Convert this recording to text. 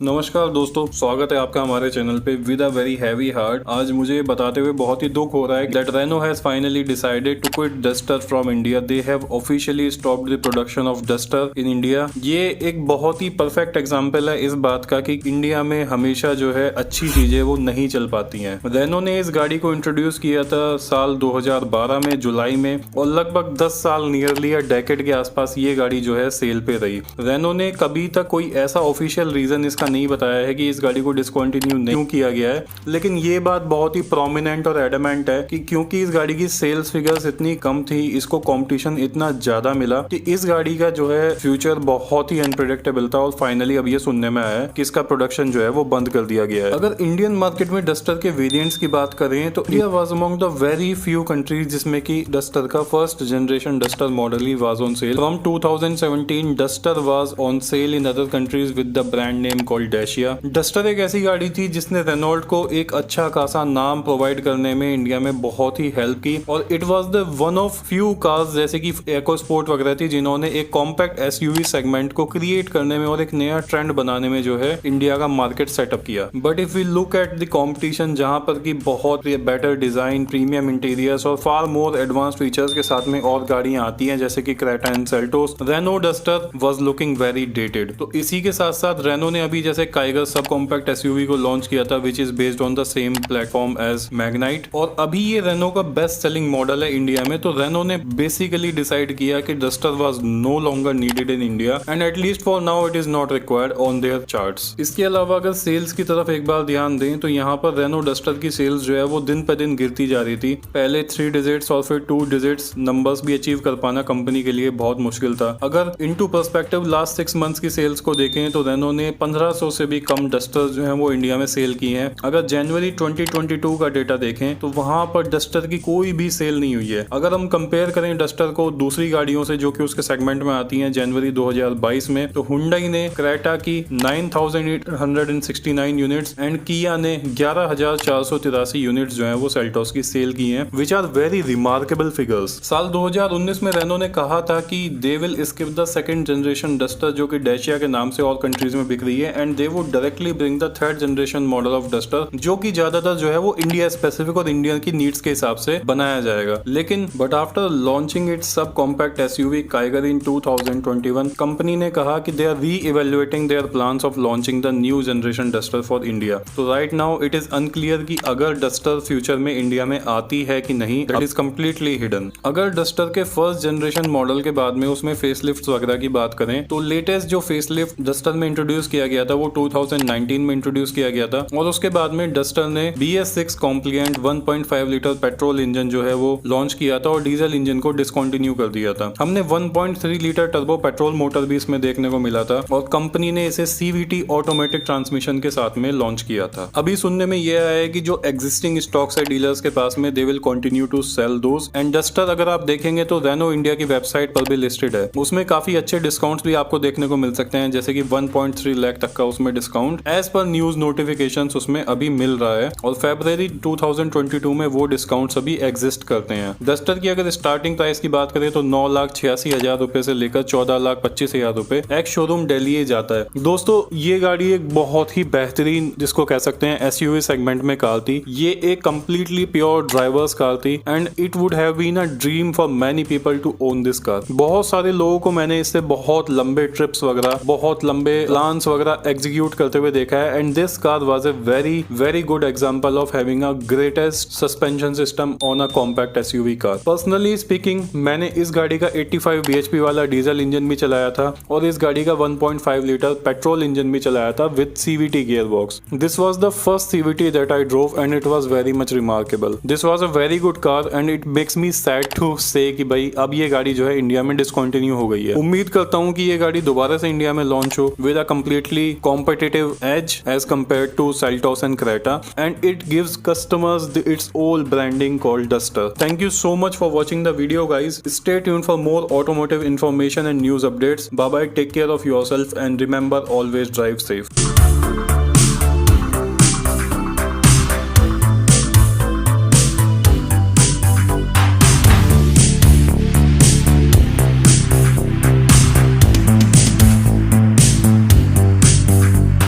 नमस्कार दोस्तों, स्वागत है आपका हमारे चैनल पे with a very heavy heart. आज मुझे बताते हुए बहुत ही दुख हो रहा है that Renault has finally decided to quit Duster from India. They have officially stopped the production of Duster in India. ये एक बहुत ही परफेक्ट एग्जांपल है इस बात का कि इंडिया में हमेशा जो है अच्छी चीजें वो नहीं चल पाती हैं। रेनो ने इस गाड़ी को इंट्रोड्यूस किया था साल 2012 में जुलाई में, और लगभग 10 साल नियरली या डेकेड के आसपास ये गाड़ी जो है सेल पे रही। रेनो ने कभी तक कोई ऐसा ऑफिशियल रीजन इसका नहीं बताया है कि इस गाड़ी को डिसकंटिन्यू नहीं किया गया है, लेकिन ये बात बहुत ही प्रोमिनेंट और एडमेंट है कि क्योंकि इस गाड़ी की सेल्स फिगर्स इतनी कम थी, इसको कंपटीशन इतना ज्यादा मिला कि इस गाड़ी का जो है फ्यूचर बहुत ही अनप्रेडिक्टेबल था। और फाइनली अब ये सुनने में आया है कि इसका प्रोडक्शन जो है वो बंद कर दिया गया है। अगर इंडियन मार्केट में डस्टर के वेरिएंट्स की बात करें तो India was among the very few countries जिसमें कि डस्टर का first generation duster model he was on sale. From 2017 duster was on sale in other countries with the brand name called Dacia. Duster एक ऐसी गाड़ी थी जिसने Renault को एक अच्छा खासा नाम प्रोवाइड करने में इंडिया में बहुत ही हेल्प की, और it was the one of few cars जैसे कि एको स्पोर्ट वगैरह थी जिन्होंने एक कॉम्पैक्ट एसयूवी सेगमेंट को क्रिएट करने में और एक नया ट्रेंड बनाने में जो है इंडिया का मार्केट सेटअप किया। But if we look at the competition, जहां पर की बहुत बेटर डिजाइन, प्रीमियम इंटीरियर्स और फार मोर एडवांस फीचर्स के साथ में और गाड़ियां आती हैं जैसे कि Creta and Seltos, Renault Duster was looking very dated. तो इसी के साथ साथ रेनो ने अभी जैसे काइगर सब कॉम्पैक्ट एसयूवी को लॉन्च किया था which is based on the same platform as Magnite, और अभी ये रेनो का बेस्ट सेलिंग मॉडल है इंडिया में। तो रेनो ने बेसिकली डिसाइड किया कि Duster was no longer needed in India and at least for now it is not required on their charts. इसके अलावा अगर सेल्स की तरफ एक बार ध्यान दें तो यहाँ पर रेनो डस्टर की सेल्स जो है वो दिन पे दिन गिरती जा रही थी। पहले 3 डिजिट्स और फिर 2 डिजिट्स नंबर्स भी अचीव कर पाना कंपनी के लिए बहुत मुश्किल था। अगर इनटू पर्सपेक्टिव लास्ट 6 मंथ्स की सेल्स को देखें तो रेनो ने 1500 से भी कम डस्टर जो है वो इंडिया में सेल की हैं। अगर जनवरी 2022 का डेटा देखें तो वहां पर डस्टर की कोई भी सेल नहीं हुई है। अगर हम कंपेयर करें डस्टर को दूसरी गाड़ियों से जो कि उसके सेगमेंट में आती हैं जनवरी 2022 में, तो हुंडई ने क्रेटा की 9869 यूनिट्स एंड किया ने 11483 यूनिट्स जो है वो सेल्टोस की सेल की हैं, which are very remarkable figures. साल 2019 में रेनो ने कहा था कि they will skip the second generation Duster जो कि डेशिया के नाम से और कंट्रीज में बिक रही है, and they would directly bring the third generation model of Duster जो कि ज्यादातर जो है वो इंडिया स्पेसिफिक और इंडिया की नीड्स के हिसाब से बनाया जाएगा। लेकिन but after launching its sub compact SUV Kiger in 2021, company ने कहा कि they are re-evaluating their plans of launching the new generation Duster for India. तो right now it is unclear कि अगर डस्टर फ्यूचर में इंडिया में आती है कि नहीं, दैट इज कंप्लीटली हिडन। अगर डस्टर के फर्स्ट जनरेशन मॉडल के बाद में उसमें फेसलिफ्ट वगैरह की बात करें तो लेटेस्ट जो फेसलिफ्ट डस्टर में इंट्रोड्यूस किया गया था वो 2019 में इंट्रोड्यूस किया गया था, और उसके बाद में डस्टर ने BS6 कॉम्प्लिएंट 1.5 लीटर पेट्रोल इंजन जो है वो लॉन्च किया था और डीजल इंजन को डिसकंटिन्यू कर दिया था। हमने 1.3 लीटर टर्बो पेट्रोल मोटर भी इसमें देखने को मिला था, और कंपनी ने इसे CVT ऑटोमेटिक ट्रांसमिशन के साथ में लॉन्च किया था। अभी सुनने में यह आया है कि जो एग्जिस्टिंग स्टॉक्स है डीलर्स के पास में, they will continue to sell those. And Duster अगर आप देखेंगे तो रेनो इंडिया की वेबसाइट पर भी लिस्टेड है, उसमें काफी अच्छे डिस्काउंट्स भी आपको देखने को मिल सकते हैं, जैसे कि 1.3 लाख तक का उसमें discount as per news notifications उसमें अभी मिल रहा है, और फरवरी 2022 में वो डिस्काउंट्स अभी एग्जिस्ट करते हैं। डस्टर की अगर स्टार्टिंग प्राइस की बात करें तो 9,86,000 रुपए से लेकर 14,25,000 रुपए एक शोरूम दिल्ली जाता है। दोस्तों ये गाड़ी एक बहुत ही बेहतरीन जिसको कह सकते हैं एसयूवी सेगमेंट में कार थी। ये एक कंप्लीटली प्योर ड्राइवर्स कार थी and it would have been a dream for many people to own this car. बहुत सारे लोगों को मैंने इससे बहुत लंबे ट्रिप्स वगैरह, बहुत लंबे प्लान्स वगैरह एग्जीक्यूट करते हुए देखा है, and this car was a very good example of having a greatest suspension system on a compact SUV car. Personally speaking मैंने इस गाड़ी का 85 bhp वाला डीजल इंजन भी चलाया था और इस गाड़ी का 1.5 लीटर पेट्रोल इंजन भी चलाया था with CVT gearbox. This was the first CVT that I drove and it was very much remarkable. This was a very good car and it makes me sad to say कि भाई अब ये गाड़ी जो है इंडिया में discontinue हो गई है। उम्मीद करता हूँ कि ये गाड़ी दोबारा से इंडिया में लॉन्च हो with a completely competitive edge edge compared to Seltos and Creta, and it gives customers its old branding called Duster. Thank you so much for watching the video guys. Stay tuned for more automotive information and news updates. Bye bye, take care of yourself and remember always drive safe.